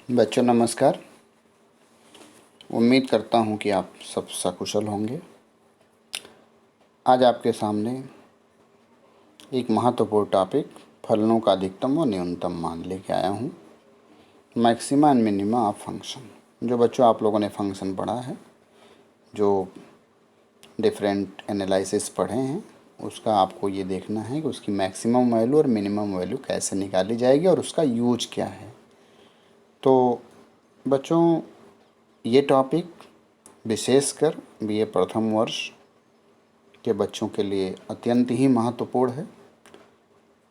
बच्चों नमस्कार। उम्मीद करता हूँ कि आप सब सकुशल होंगे। आज आपके सामने एक महत्वपूर्ण टॉपिक फलनों का अधिकतम और न्यूनतम मान लेके आया हूँ। Maxima and minima of function. जो बच्चों आप लोगों ने फंक्शन पढ़ा है, जो डिफरेंट एनालिसिस पढ़े हैं, उसका आपको ये देखना है कि उसकी मैक्सिमम वैल्यू और मिनिमम वैल्यू कैसे निकाली जाएगी और उसका यूज क्या है। तो बच्चों ये टॉपिक विशेषकर बीए प्रथम वर्ष के बच्चों के लिए अत्यंत ही महत्वपूर्ण है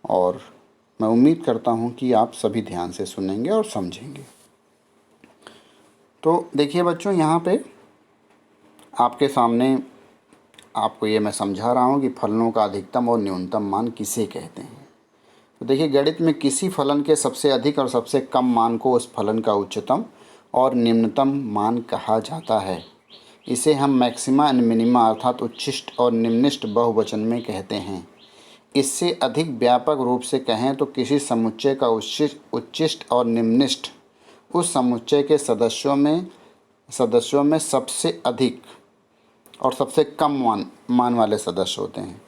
और मैं उम्मीद करता हूँ कि आप सभी ध्यान से सुनेंगे और समझेंगे। तो देखिए बच्चों, यहाँ पे आपके सामने आपको ये मैं समझा रहा हूँ कि फलनों का अधिकतम और न्यूनतम मान किसे कहते हैं। तो देखिए, गणित में किसी फलन के सबसे अधिक और सबसे कम मान को उस फलन का उच्चतम और निम्नतम मान कहा जाता है। इसे हम मैक्सिमा एंड मिनिमा अर्थात उच्चिष्ट और निम्निष्ट बहुवचन में कहते हैं। इससे अधिक व्यापक रूप से कहें तो किसी समुच्चय का उच्चिष्ट और निम्निष्ट उस समुच्चय के सदस्यों में सबसे अधिक और सबसे कम मान वाले सदस्य होते हैं।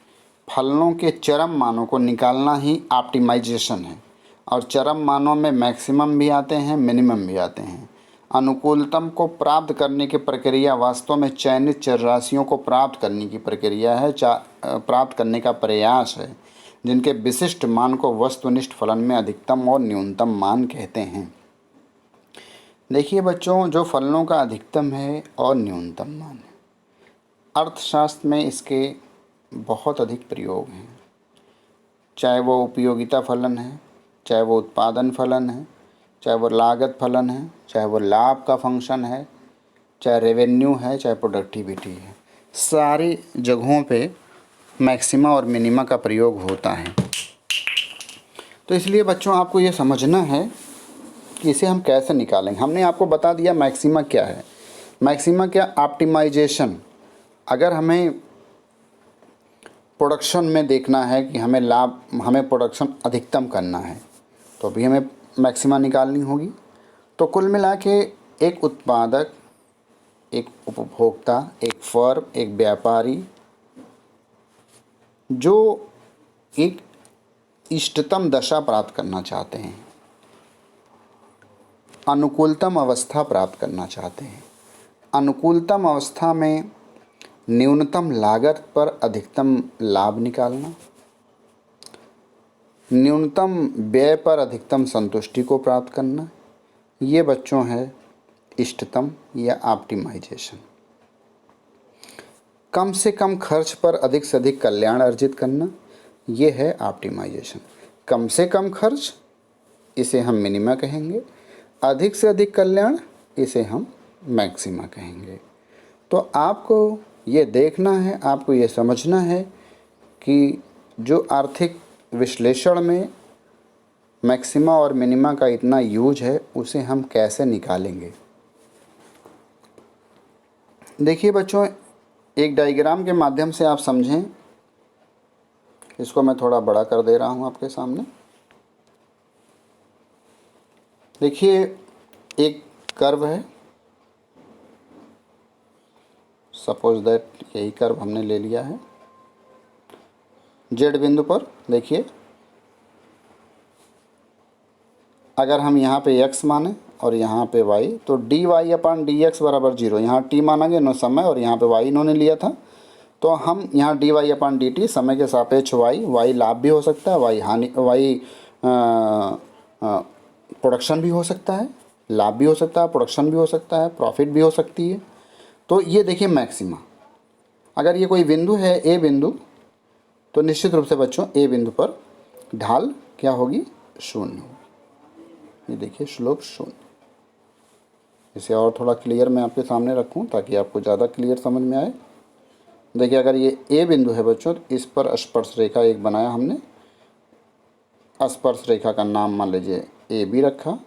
फलनों के चरम मानों को निकालना ही ऑप्टिमाइजेशन है और चरम मानों में मैक्सिमम भी आते हैं, मिनिमम भी आते हैं। अनुकूलतम को प्राप्त करने की प्रक्रिया वास्तव में चयनित चर राशियों को प्राप्त करने की प्रक्रिया है, प्राप्त करने का प्रयास है, जिनके विशिष्ट मान को वस्तुनिष्ठ फलन में अधिकतम और न्यूनतम मान कहते हैं। देखिए बच्चों, जो फलनों का अधिकतम है और न्यूनतम मान है, अर्थशास्त्र में इसके बहुत अधिक प्रयोग हैं। चाहे वो उपयोगिता फलन है, चाहे वो उत्पादन फलन है, चाहे वो लागत फलन है, चाहे वो लाभ का फंक्शन है, चाहे रेवेन्यू है, चाहे प्रोडक्टिविटी है, सारी जगहों पे मैक्सिमा और मिनिमा का प्रयोग होता है। तो इसलिए बच्चों आपको ये समझना है कि इसे हम कैसे निकालेंगे। हमने आपको बता दिया मैक्सिमा क्या है। मैक्सिमा क्या? ऑप्टिमाइजेशन। अगर हमें प्रोडक्शन में देखना है कि हमें प्रोडक्शन अधिकतम करना है तो भी हमें मैक्सिमा निकालनी होगी। तो कुल मिला के एक उत्पादक, एक उपभोक्ता, एक फर्म, एक व्यापारी जो एक इष्टतम दशा प्राप्त करना चाहते हैं, अनुकूलतम अवस्था प्राप्त करना चाहते हैं, अनुकूलतम अवस्था में न्यूनतम लागत पर अधिकतम लाभ निकालना, न्यूनतम व्यय पर अधिकतम संतुष्टि को प्राप्त करना, ये बच्चों है इष्टतम या ऑप्टिमाइजेशन। कम से कम खर्च पर अधिक से अधिक कल्याण अर्जित करना, ये है ऑप्टिमाइजेशन। कम से कम खर्च, इसे हम मिनिमा कहेंगे। अधिक से अधिक कल्याण, इसे हम मैक्सिमा कहेंगे। तो आपको ये देखना है, आपको ये समझना है कि जो आर्थिक विश्लेषण में मैक्सिमा और मिनिमा का इतना यूज है, उसे हम कैसे निकालेंगे। देखिए बच्चों, एक डायग्राम के माध्यम से आप समझें। इसको मैं थोड़ा बड़ा कर दे रहा हूँ आपके सामने। देखिए, एक कर्व है। सपोज दैट यही कर्व हमने ले लिया है। जेड बिंदु पर देखिए, अगर हम यहाँ पे x माने और यहाँ पे y, तो dy/dx बराबर 0। यहाँ t माना गया, समय, और यहाँ पे y इन्होंने लिया था। तो हम यहाँ dy/dt समय के सापेक्ष y लाभ भी हो सकता है, y हानि, y प्रोडक्शन भी हो सकता है, लाभ भी हो सकता है, प्रोडक्शन भी हो सकता है, प्रॉफिट भी हो सकती है। तो ये देखिए मैक्सिमा। अगर ये कोई बिंदु है ए बिंदु, तो निश्चित रूप से बच्चों ए बिंदु पर ढाल क्या होगी? 0 होगी। ये देखिए स्लोप 0। इसे और थोड़ा क्लियर मैं आपके सामने रखूं ताकि आपको ज़्यादा क्लियर समझ में आए। देखिए, अगर ये ए बिंदु है बच्चों, तो इस पर स्पर्श रेखा एक बनाया हमने। स्पर्श रेखा का नाम मान लीजिए ए बी रखा,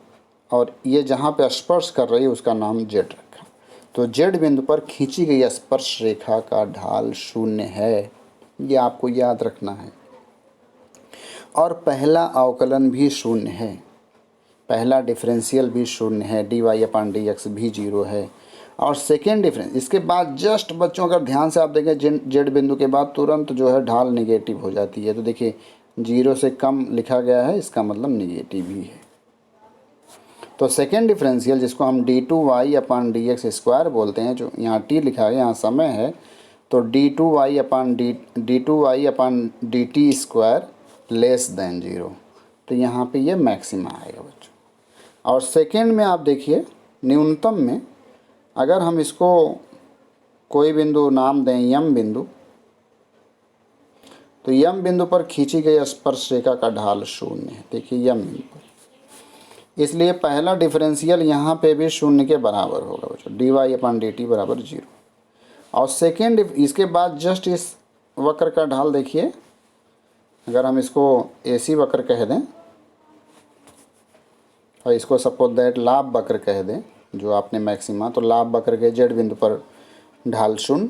और ये जहाँ पे स्पर्श कर रही है उसका नाम जेड रखा। तो जेड बिंदु पर खींची गई स्पर्श रेखा का ढाल 0 है, ये आपको याद रखना है। और पहला अवकलन भी 0 है। पहला डिफरेंशियल भी शून्य है, dy अपान dx भी 0 है। और सेकेंड डिफरेंस इसके बाद जस्ट बच्चों अगर ध्यान से आप देखें जेड बिंदु के बाद तुरंत जो है ढाल निगेटिव हो जाती है। तो देखिए 0 से कम लिखा गया है, इसका मतलब निगेटिव ही है। तो सेकेंड डिफरेंशियल जिसको हम d2y अपान dx स्क्वायर बोलते हैं, जो यहाँ t लिखा है, यहाँ समय है, तो d2y अपान dt स्क्वायर लेस देन 0। तो यहाँ पे ये मैक्सिमा आएगा बच्चों। और सेकेंड में आप देखिए न्यूनतम में अगर हम इसको कोई बिंदु नाम दें यम बिंदु, तो यम बिंदु पर खींची गई स्पर्श रेखा का ढाल शून्य है। देखिए यम बिंदु पर, इसलिए पहला डिफरेंशियल यहाँ पे भी शून्य के बराबर होगा बच्चों, dy अपान dt बराबर 0। और सेकेंड इसके बाद जस्ट इस वक्र का ढाल देखिए, अगर हम इसको AC वक्र कह दें और इसको सपोज दैट लाभ वक्र कह दें, जो आपने मैक्सिमा, तो लाभ वक्र के जेड बिंदु पर ढाल शून्य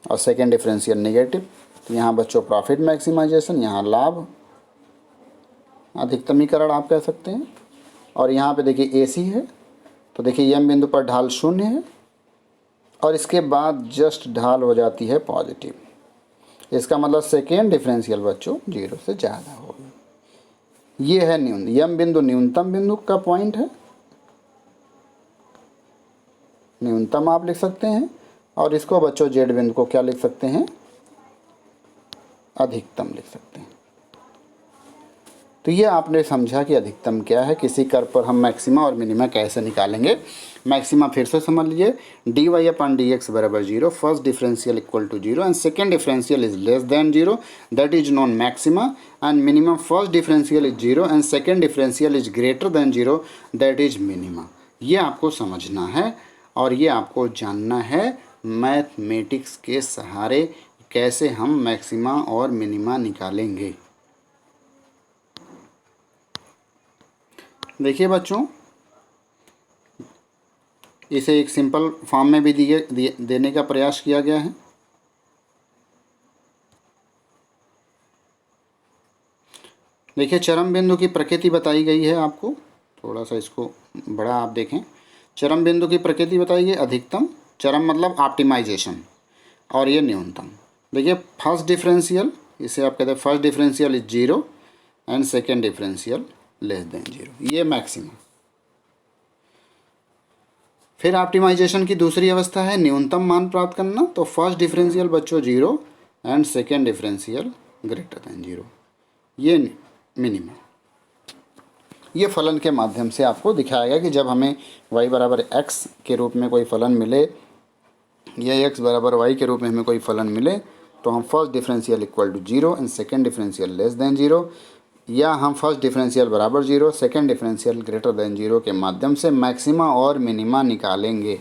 और सेकेंड डिफरेंशियल निगेटिव। तो यहाँ बच्चों प्रॉफिट मैक्सिमाइजेशन, यहाँ लाभ अधिकतमीकरण आप कह सकते हैं। और यहाँ पे देखिए AC है, तो देखिए यम बिंदु पर ढाल शून्य है और इसके बाद जस्ट ढाल हो जाती है पॉजिटिव। इसका मतलब सेकेंड डिफरेंशियल बच्चों 0 से ज़्यादा होगी। ये है यम बिंदु न्यूनतम बिंदु का पॉइंट है, न्यूनतम आप लिख सकते हैं। और इसको बच्चों जेड बिंदु को क्या लिख सकते हैं, अधिकतम लिख सकते हैं। तो ये आपने समझा कि अधिकतम क्या है, किसी कर्व पर हम मैक्सिमा और मिनिमा कैसे निकालेंगे। मैक्सिमा फिर से समझ लीजिए, dy अपान dx बराबर 0, first differential equal to 0 and second differential is less than 0, that is non maxima. And minimum first differential is 0 and second differential is greater than 0, that is minima. ये आपको समझना है और ये आपको जानना है मैथमेटिक्स के सहारे कैसे हम मैक्सिमा और मिनिमा निकालेंगे। देखिए बच्चों, इसे एक सिंपल फॉर्म में भी देने का प्रयास किया गया है। देखिए चरम बिंदु की प्रकृति बताई गई है आपको, थोड़ा सा इसको बड़ा आप देखें। चरम बिंदु की प्रकृति बताई गई, अधिकतम, चरम मतलब ऑप्टिमाइजेशन, और ये न्यूनतम। देखिए फर्स्ट डिफरेंशियल, इसे आप कहते हैं first differential is 0 and second differential less than 0, ये मैक्सिमम। फिर ऑप्टिमाइजेशन की दूसरी अवस्था है न्यूनतम मान प्राप्त करना, तो फर्स्ट डिफरेंशियल बच्चों 0 and second differential greater than 0, ये मिनिमम। ये फलन के माध्यम से आपको दिखाएगा कि जब हमें y बराबर x के रूप में कोई फलन मिले या x बराबर y के रूप में हमें कोई फलन मिले, तो हम first differential equal to 0 and second differential less than 0, या हम फर्स्ट डिफरेंशियल बराबर 0 सेकेंड डिफरेंशियल ग्रेटर देन 0 के माध्यम से मैक्सिमा और मिनिमा निकालेंगे,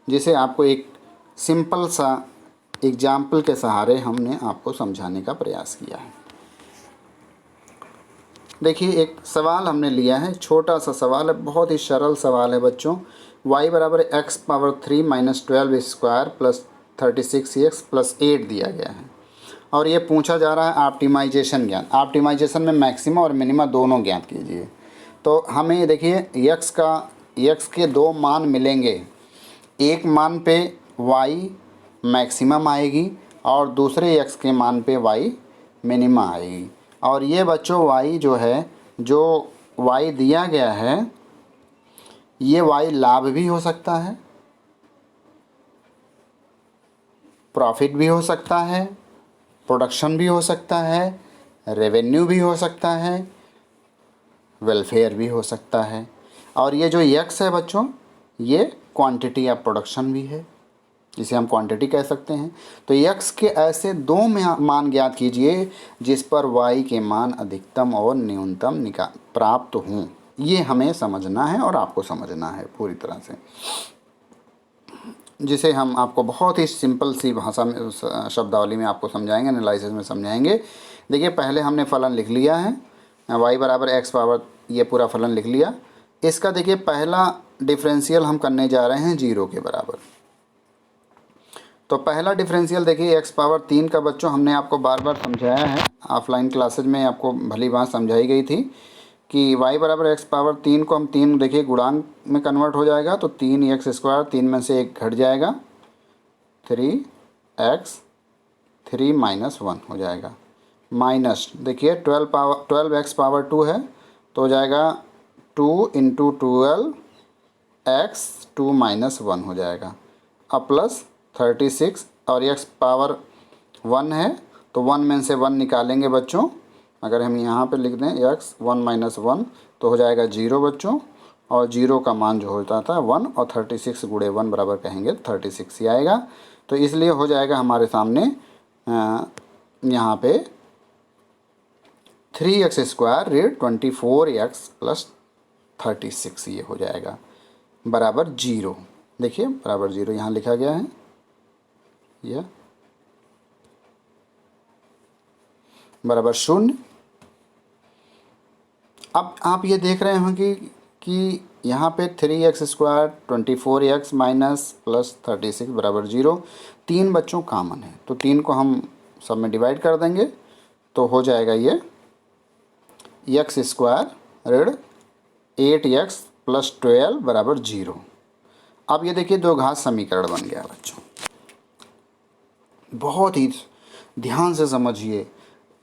जिसे आपको एक सिंपल सा एग्जाम्पल के सहारे हमने आपको समझाने का प्रयास किया है। देखिए एक सवाल हमने लिया है, छोटा सा सवाल है, बहुत ही सरल सवाल है बच्चों। y बराबर x power 3 minus 12 square plus 36x plus 8 दिया गया है और ये पूछा जा रहा है ऑप्टिमाइजेशन ज्ञात। ऑप्टिमाइजेशन में मैक्सिमा और मिनिमा दोनों ज्ञात कीजिए। तो हमें देखिए x के दो मान मिलेंगे, एक मान पे y मैक्सिमम आएगी और दूसरे x के मान पे y मिनिमा आएगी। और ये बच्चों y जो है, जो y दिया गया है, ये y लाभ भी हो सकता है, प्रॉफिट भी हो सकता है, प्रोडक्शन भी हो सकता है, रेवेन्यू भी हो सकता है, वेलफेयर भी हो सकता है। और ये जो x है बच्चों, ये क्वांटिटी ऑफ प्रोडक्शन भी है, जिसे हम क्वांटिटी कह सकते हैं। तो x के ऐसे दो मान ज्ञात कीजिए जिस पर y के मान अधिकतम और न्यूनतम प्राप्त हों। ये हमें समझना है और आपको समझना है पूरी तरह से, जिसे हम आपको बहुत ही सिंपल सी भाषा में, शब्दावली में आपको समझाएंगे, एनालिसिस में समझाएंगे। देखिए पहले हमने फलन लिख लिया है, y बराबर x पावर, ये पूरा फलन लिख लिया। इसका देखिए पहला डिफरेंशियल हम करने जा रहे हैं 0 के बराबर। तो पहला डिफरेंशियल देखिए x पावर 3 का बच्चों हमने आपको बार बार समझाया है, ऑफलाइन क्लासेज में आपको भली बात समझाई गई थी कि y बराबर एक्स पावर 3 को हम 3 देखिए गुणांक में कन्वर्ट हो जाएगा, तो 3x², 3 में से 1 घट जाएगा, 3x 3 - 1 हो जाएगा। माइनस देखिए 12x पावर 2 है तो हो जाएगा 2 × 12 x 2 - 1 हो जाएगा। अब प्लस 36 और x पावर 1 है तो 1 में से 1 निकालेंगे बच्चों। अगर हम यहाँ पे लिख दें x 1 - 1 तो हो जाएगा 0 बच्चों, और 0 का मान जो होता था 1, और 36 × 1 बराबर कहेंगे 36 ही आएगा। तो इसलिए हो जाएगा हमारे सामने यहाँ पे 3x² ऋण 24x + 36 ये हो जाएगा बराबर 0। देखिए बराबर 0 यहाँ लिखा गया है यह बराबर 0। अब आप ये देख रहे होंगे कि यहाँ पे 3x² 24x - +36 बराबर 0, 3 बच्चों कॉमन है तो 3 को हम सब में डिवाइड कर देंगे तो हो जाएगा ये x² ऋण 8x + 12 बराबर 0। अब ये देखिए दो घात समीकरण बन गया बच्चों। बहुत ही ध्यान से समझिए,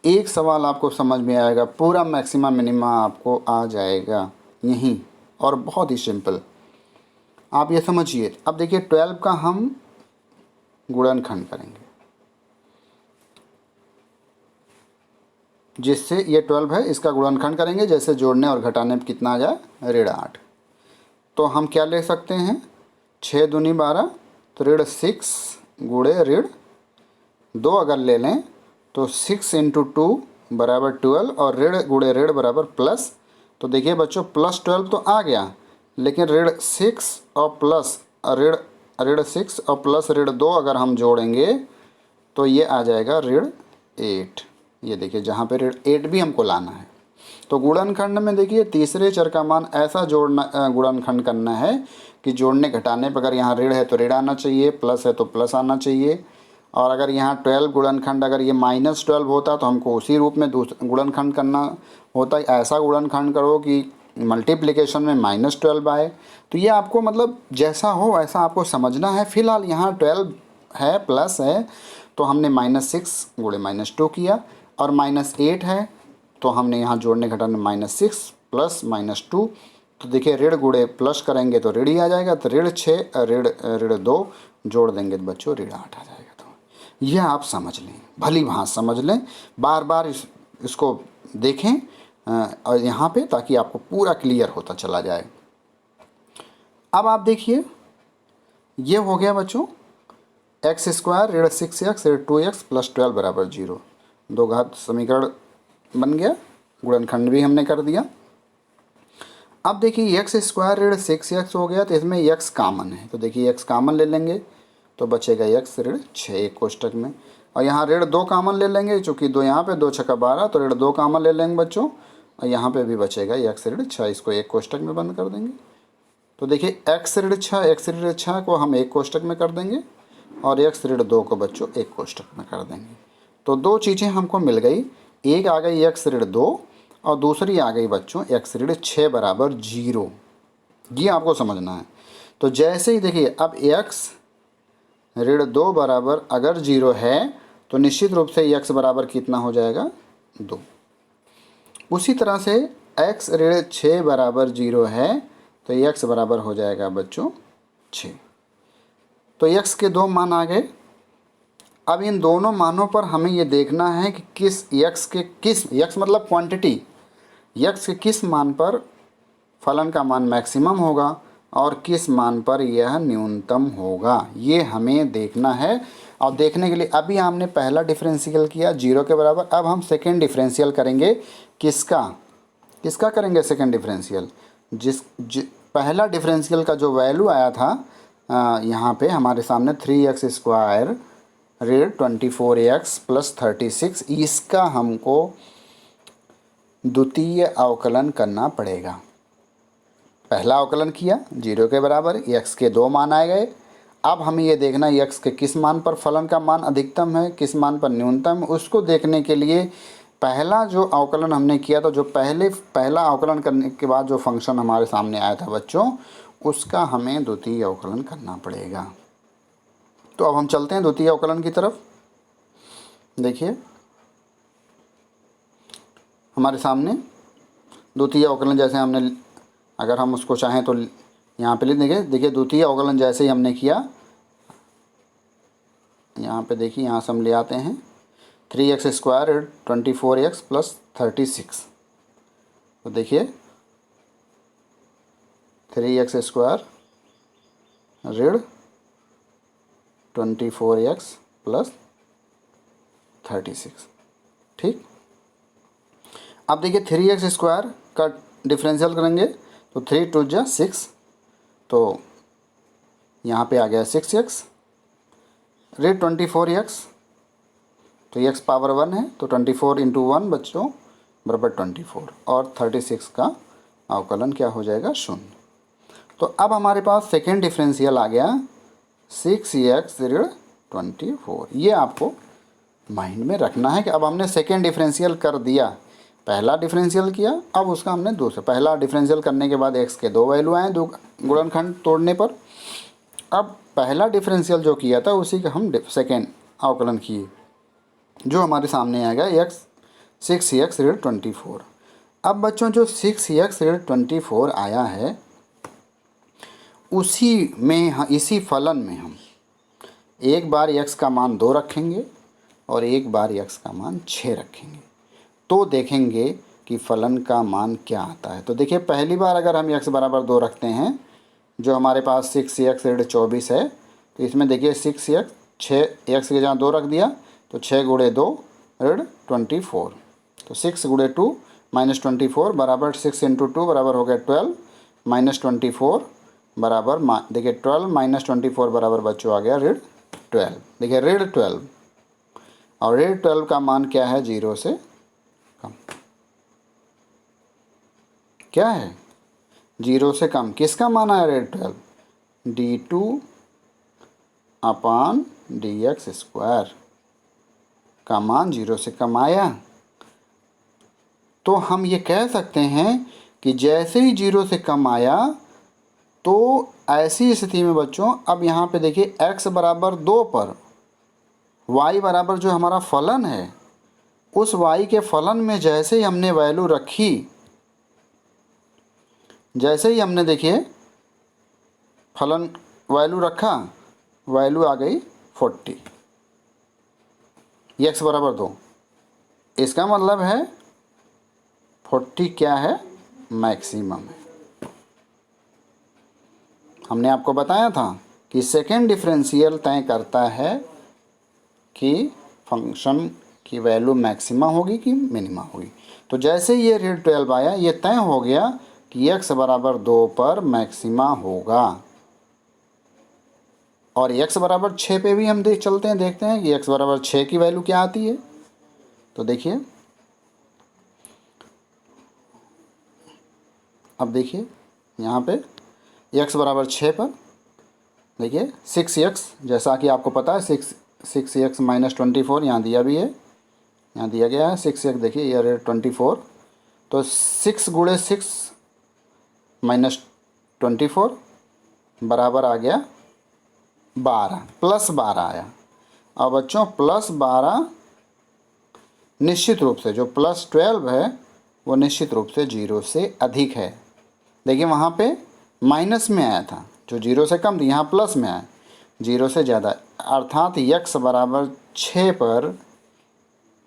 एक सवाल आपको समझ में आएगा, पूरा मैक्सिमा मिनिमा आपको आ जाएगा यहीं, और बहुत ही सिंपल। आप ये समझिए। अब देखिए 12 का हम गुणनखंड करेंगे, जिससे ये 12 है इसका गुणनखंड करेंगे, जैसे जोड़ने और घटाने पर कितना आ जाए ऋण 8। तो हम क्या ले सकते हैं 6 दूनी 12 तो ऋण 6 गुणे ऋण 2 अगर ले लें तो 6 × 2 बराबर 12, और ऋण गुणे ऋण बराबर प्लस। तो देखिए बच्चों +12 तो आ गया, लेकिन ऋण 6 और प्लस ऋण 6 और प्लस ऋण 2 अगर हम जोड़ेंगे तो ये आ जाएगा ऋण 8। ये देखिए जहाँ पे ऋण 8 भी हमको लाना है। तो गुणनखंड में देखिए तीसरे चर का मान ऐसा गुणनखंड करना है कि जोड़ने घटाने पर अगर यहाँ ऋण है तो ऋण आना चाहिए, प्लस है तो प्लस आना चाहिए। और अगर यहाँ 12 गुणनखंड अगर ये -12 होता तो हमको उसी रूप में गुणनखंड करना होता। ऐसा गुणनखंड करो कि मल्टीप्लिकेशन में -12 आए। तो ये आपको मतलब जैसा हो वैसा आपको समझना है। फिलहाल यहाँ 12 है प्लस है तो हमने -6 गुणे -2 किया, और -8 है तो हमने यहाँ जोड़ने घटाने -6 प्लस -2। तो देखिए ऋण गुणे प्लस करेंगे तो ऋण ही आ जाएगा, तो ऋण 6 ऋण 2 जोड़ देंगे तो बच्चों ऋण 8 आ जाएगा। तो यह आप समझ लें, भली भांति समझ लें, बार बार इसको देखें और यहाँ पे, ताकि आपको पूरा क्लियर होता चला जाए। अब आप देखिए ये हो गया बच्चों x² ऋण 6x ऋण 2x + 12 बराबर 0। दो घात समीकरण बन गया, गुणनखंड भी हमने कर दिया। अब देखिए x² ऋण 6x हो गया तो इसमें x कॉमन है, तो देखिए x कॉमन ले लेंगे तो बचेगा x ऋण 6 एक कोष्टक में। और यहाँ ऋण 2 कॉमन ले लेंगे, चूँकि 2 यहाँ पे 2 × 12 तो ऋण 2 कॉमन ले लेंगे बच्चों, और यहाँ पे भी बचेगा x ऋण 6, इसको एक कोष्टक में बंद कर देंगे। तो देखिए x ऋण 6 को हम एक कोष्टक में कर देंगे, और x ऋण 2 को बच्चों एक कोष्टक में कर देंगे। तो दो चीज़ें हमको मिल गई, एक आ गई x ऋण 2 और दूसरी आ गई बच्चों x ऋण 6 बराबर 0। ये आपको समझना है। तो जैसे ही देखिए अब x ऋण 2 बराबर अगर 0 है तो निश्चित रूप से x बराबर कितना हो जाएगा 2। उसी तरह से x ऋण 6 बराबर 0 है तो x बराबर हो जाएगा बच्चों 6। तो x के 2 मान आ गए। अब इन दोनों मानों पर हमें ये देखना है कि किस x मतलब क्वांटिटी, x के किस मान पर फलन का मान मैक्सिमम होगा और किस मान पर यह न्यूनतम होगा, ये हमें देखना है। और देखने के लिए अभी हमने पहला डिफरेंशियल किया 0 के बराबर, अब हम सेकेंड डिफरेंशियल करेंगे। किसका करेंगे सेकेंड डिफरेंशियल? पहला डिफरेंशियल का जो वैल्यू आया था यहाँ पे हमारे सामने 3x² ऋण 24x + 36, इसका हमको द्वितीय अवकलन करना पड़ेगा। पहला अवकलन किया 0 के बराबर, x के 2 मान आए गए। अब हमें ये देखना x के किस मान पर फलन का मान अधिकतम है, किस मान पर न्यूनतम, उसको देखने के लिए पहला जो अवकलन हमने किया था, जो पहला अवकलन करने के बाद जो फंक्शन हमारे सामने आया था बच्चों, उसका हमें द्वितीय अवकलन करना पड़ेगा। तो अब हम चलते हैं द्वितीय अवकलन की तरफ। देखिए हमारे सामने द्वितीय अवकलन जैसे हमने, अगर हम उसको चाहें तो यहाँ पे लिख देंगे। देखिए द्वितीय अवकलन जैसे ही हमने किया, यहाँ पे देखिए, यहाँ से हम ले आते हैं 3x² 24x + 36। तो देखिए 3x² ऋण 24x + 36। ठीक, अब देखिए 3x² का डिफरेंशियल करेंगे तो 3 × 2 = 6, तो यहाँ पे आ गया 6x ऋण 24x, तो x पावर 1 है, तो 24 × 1 बच्चों बराबर 24, और 36 का अवकलन क्या हो जाएगा, 0। तो अब हमारे पास सेकेंड डिफरेंशियल आ गया 6x ऋण 24। ये आपको माइंड में रखना है कि अब हमने सेकेंड डिफरेंशियल कर दिया, पहला डिफरेंशियल किया, अब उसका हमने दूसरा, पहला डिफरेंशियल करने के बाद x के 2 वैल्यू आए, 2 गुणनखंड तोड़ने पर। अब पहला डिफरेंशियल जो किया था उसी का हम सेकेंड अवकलन किए, जो हमारे सामने आएगा 6x ऋण 24। अब बच्चों जो 6x ऋण 24 आया है, उसी में इसी फलन में हम एक बार x का मान 2 रखेंगे और एक बार x का मान 6 रखेंगे, तो देखेंगे कि फलन का मान क्या आता है। तो देखिए पहली बार अगर हम x बराबर 2 रखते हैं, जो हमारे पास 6x ऋण 24 है, तो इसमें देखिए 6x 6x के जहाँ 2 रख दिया, तो 6 × 2 ऋण 24, तो 6 × 2 -24 बराबर 6 × 2 बराबर हो गया 12, -24 बराबर देखिए 12 - 24 बराबर बच्चों आ गया ऋण 12। देखिए ऋण 12, और ऋण 12 का मान क्या है, 0 से कम। क्या है, 0 से कम। किसका मान आया ऋण 12, d2/dx² का मान 0 से कम आया। तो हम ये कह सकते हैं कि जैसे ही 0 से कम आया, तो ऐसी स्थिति में बच्चों अब यहाँ पे देखिए x बराबर 2 पर y बराबर जो हमारा फलन है, उस y के फलन में जैसे ही हमने वैल्यू रखी, जैसे ही हमने देखिए फलन वैल्यू रखा, वैल्यू आ गई 40, x बराबर 2। इसका मतलब है 40 क्या है, मैक्सिमम है। हमने आपको बताया था कि सेकेंड डिफरेंशियल तय करता है कि फंक्शन की वैल्यू मैक्सिमा होगी कि मिनिमा होगी। तो जैसे ये ऋण 12 आया, ये तय हो गया कि x बराबर 2 पर मैक्सिमा होगा, और x बराबर 6 पे भी हम चलते हैं, देखते हैं कि x बराबर 6 की वैल्यू क्या आती है। तो देखिए अब देखिए यहाँ पे x बराबर 6 पर देखिए 6x, जैसा कि आपको पता है 6x -24 यहाँ दिया भी है, यहाँ दिया गया है 6x। देखिए ये ऋण 24, तो 6 × 6 -24 बराबर आ गया 12, +12 आया। अब बच्चों +12 निश्चित रूप से, जो +12 है वो निश्चित रूप से 0 से अधिक है। देखिए वहाँ पे माइनस में आया था, जो 0 से कम थी, यहाँ प्लस में आया 0 से ज़्यादा, अर्थात x बराबर 6 पर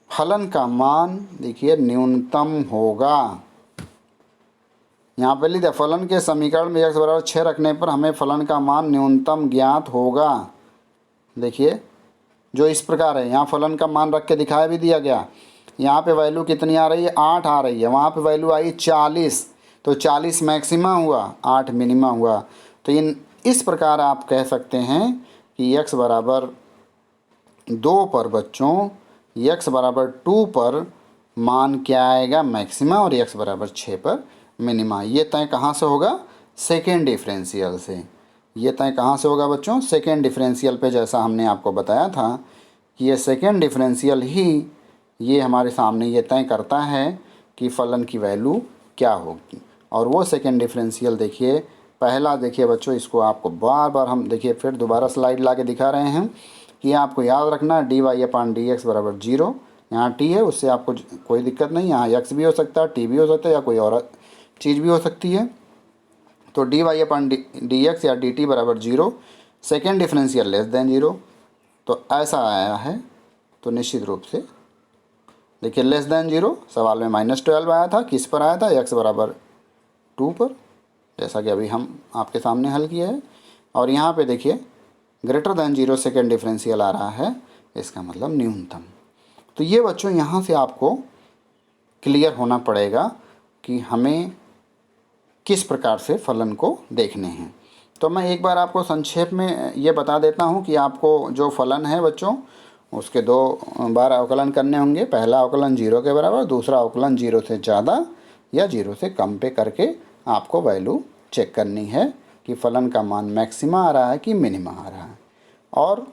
फलन का मान देखिए न्यूनतम होगा। यहाँ पे लिखा फलन के समीकरण में x बराबर 6 रखने पर हमें फलन का मान न्यूनतम ज्ञात होगा। देखिए जो इस प्रकार है, यहाँ फलन का मान रख के दिखाया भी दिया गया। यहाँ पे वैल्यू कितनी आ रही है, 8 आ रही है, वहाँ पे वैल्यू आई 40, तो 40 मैक्सिमा हुआ, 8 मिनिमा हुआ। तो इस प्रकार आप कह सकते हैं कि x बराबर 2 पर बच्चों, x बराबर 2 पर मान क्या आएगा, मैक्सिमा, और x बराबर 6 पर मिनिमा। ये तय कहाँ से होगा, सेकेंड डिफरेंशियल से। ये तय कहाँ से होगा बच्चों, सेकेंड डिफरेंशियल पे, जैसा हमने आपको बताया था कि ये सेकेंड डिफरेंशियल ही ये हमारे सामने ये तय करता है कि फलन की वैल्यू क्या होगी। और वो सेकेंड डिफरेंशियल देखिए, पहला देखिए बच्चों, इसको आपको बार बार हम देखिए फिर दोबारा स्लाइड ला के दिखा रहे हैं कि आपको याद रखना है dy/dx बराबर 0। यहाँ t है, उससे आपको कोई दिक्कत नहीं, यहाँ x भी हो सकता है, t भी हो सकता है, या कोई और चीज़ भी हो सकती है। तो dy/dx या dt बराबर 0, सेकेंड डिफरेंशियल लेस देन 0। तो ऐसा आया है, तो निश्चित रूप से देखिए लेस देन 0 सवाल में -12 आया था, किस पर आया था, x बराबर 2 पर, जैसा कि अभी हम आपके सामने हल किया है। और यहाँ पे देखिए ग्रेटर देन 0 सेकेंड डिफरेंशियल आ रहा है, इसका मतलब न्यूनतम। तो ये बच्चों यहाँ से आपको क्लियर होना पड़ेगा कि हमें किस प्रकार से फलन को देखने हैं। तो मैं एक बार आपको संक्षेप में ये बता देता हूँ कि आपको जो फलन है बच्चों, उसके 2 बार अवकलन करने होंगे। पहला अवकलन 0 के बराबर, दूसरा अवकलन 0 से ज़्यादा या 0 से कम पे करके आपको वैल्यू चेक करनी है कि फलन का मान मैक्सिमा आ रहा है कि मिनिमा आ रहा है। और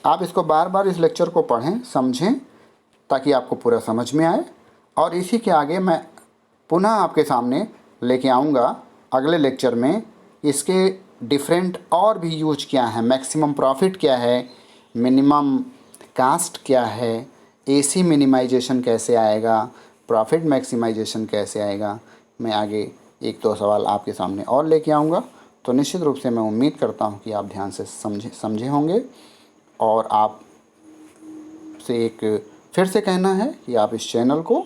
आप इसको बार बार इस लेक्चर को पढ़ें, समझें, ताकि आपको पूरा समझ में आए। और इसी के आगे मैं पुनः आपके सामने लेके आऊँगा अगले लेक्चर में इसके डिफरेंट और भी यूज क्या है, मैक्सिमम प्रॉफिट क्या है, मिनिमम कास्ट क्या है, एसी मिनिमाइजेशन कैसे आएगा, प्रॉफिट मैक्सिमाइजेशन कैसे आएगा। मैं आगे 1-2 सवाल आपके सामने और लेके आऊँगा। तो निश्चित रूप से मैं उम्मीद करता हूँ कि आप ध्यान से समझे होंगे। और आप से एक फिर से कहना है कि आप इस चैनल को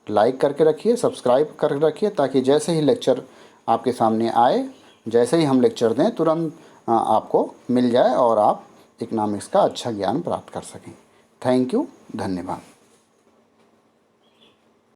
लाइक करके रखिए, सब्सक्राइब करके रखिए, ताकि जैसे ही लेक्चर आपके सामने आए, जैसे ही हम लेक्चर दें, तुरंत आपको मिल जाए और आप इकनॉमिक्स का अच्छा ज्ञान प्राप्त कर सकें। थैंक यू, धन्यवाद।